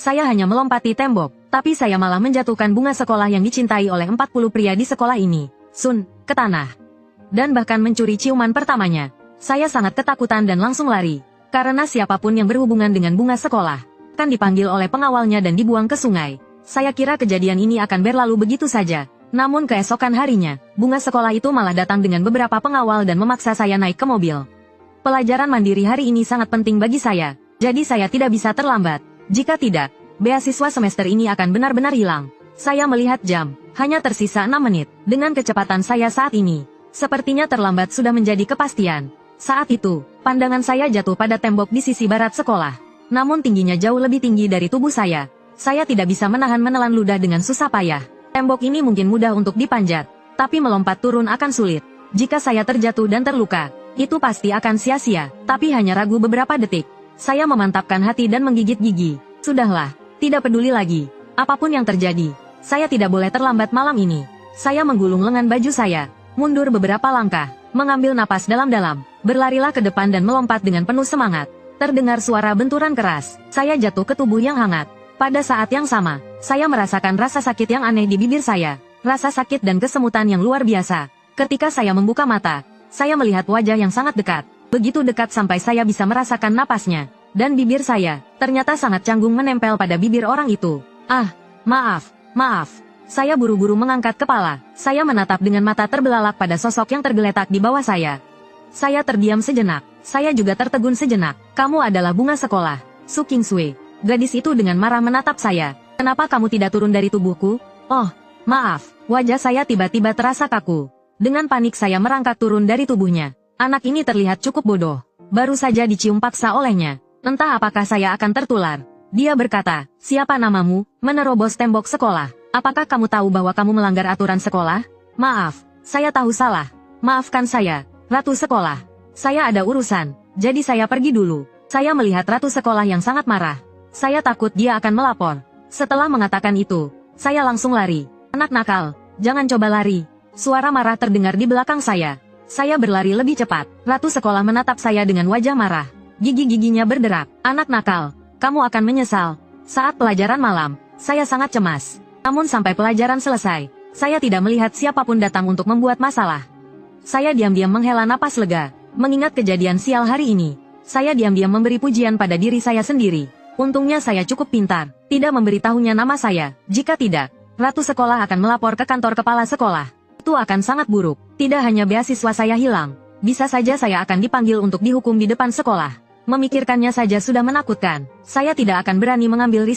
Saya hanya melompati tembok, tapi saya malah menjatuhkan bunga sekolah yang dicintai oleh 40 pria di sekolah ini, Sun, ke tanah. Dan bahkan mencuri ciuman pertamanya. Saya sangat ketakutan dan langsung lari. Karena siapapun yang berhubungan dengan bunga sekolah, akan dipanggil oleh pengawalnya dan dibuang ke sungai. Saya kira kejadian ini akan berlalu begitu saja. Namun keesokan harinya, bunga sekolah itu malah datang dengan beberapa pengawal dan memaksa saya naik ke mobil. Pelajaran mandiri hari ini sangat penting bagi saya, jadi saya tidak bisa terlambat. Jika tidak, beasiswa semester ini akan benar-benar hilang. Saya melihat jam, hanya tersisa 6 menit. Dengan kecepatan saya saat ini, sepertinya terlambat sudah menjadi kepastian. Saat itu, pandangan saya jatuh pada tembok di sisi barat sekolah. Namun tingginya jauh lebih tinggi dari tubuh saya. Saya tidak bisa menelan ludah dengan susah payah. Tembok ini mungkin mudah untuk dipanjat, tapi melompat turun akan sulit. Jika saya terjatuh dan terluka, itu pasti akan sia-sia, tapi hanya ragu beberapa detik. Saya memantapkan hati dan menggigit gigi. Sudahlah, tidak peduli lagi. Apapun yang terjadi, saya tidak boleh terlambat malam ini. Saya menggulung lengan baju saya, mundur beberapa langkah, mengambil napas dalam-dalam, berlarilah ke depan dan melompat dengan penuh semangat. Terdengar suara benturan keras, saya jatuh ke tubuh yang hangat. Pada saat yang sama, saya merasakan rasa sakit yang aneh di bibir saya, rasa sakit dan kesemutan yang luar biasa. Ketika saya membuka mata, saya melihat wajah yang sangat dekat. Begitu dekat sampai saya bisa merasakan napasnya. Dan bibir saya, ternyata sangat canggung menempel pada bibir orang itu. Ah, maaf. Saya buru-buru mengangkat kepala. Saya menatap dengan mata terbelalak pada sosok yang tergeletak di bawah saya. Saya terdiam sejenak. Saya juga tertegun sejenak. Kamu adalah bunga sekolah, Su Qingsui. Gadis itu dengan marah menatap saya. Kenapa kamu tidak turun dari tubuhku? Oh, maaf. Wajah saya tiba-tiba terasa kaku. Dengan panik saya merangkak turun dari tubuhnya. Anak ini terlihat cukup bodoh. Baru saja dicium paksa olehnya. Entah apakah saya akan tertular. Dia berkata, siapa namamu? Menerobos tembok sekolah. Apakah kamu tahu bahwa kamu melanggar aturan sekolah? Maaf, saya tahu salah. Maafkan saya, Ratu Sekolah. Saya ada urusan, jadi saya pergi dulu. Saya melihat Ratu Sekolah yang sangat marah. Saya takut dia akan melapor. Setelah mengatakan itu, saya langsung lari. Anak nakal, jangan coba lari. Suara marah terdengar di belakang saya. Saya berlari lebih cepat. Ratu Sekolah menatap saya dengan wajah marah. Gigi-giginya berderak. Anak nakal, kamu akan menyesal. Saat pelajaran malam, saya sangat cemas. Namun sampai pelajaran selesai, saya tidak melihat siapapun datang untuk membuat masalah. Saya diam-diam menghela napas lega. Mengingat kejadian sial hari ini, saya diam-diam memberi pujian pada diri saya sendiri. Untungnya saya cukup pintar, tidak memberitahunya nama saya. Jika tidak, Ratu Sekolah akan melapor ke kantor kepala sekolah. Itu akan sangat buruk. Tidak hanya beasiswa saya hilang, bisa saja saya akan dipanggil untuk dihukum di depan sekolah. Memikirkannya saja sudah menakutkan. Saya tidak akan berani mengambil risiko.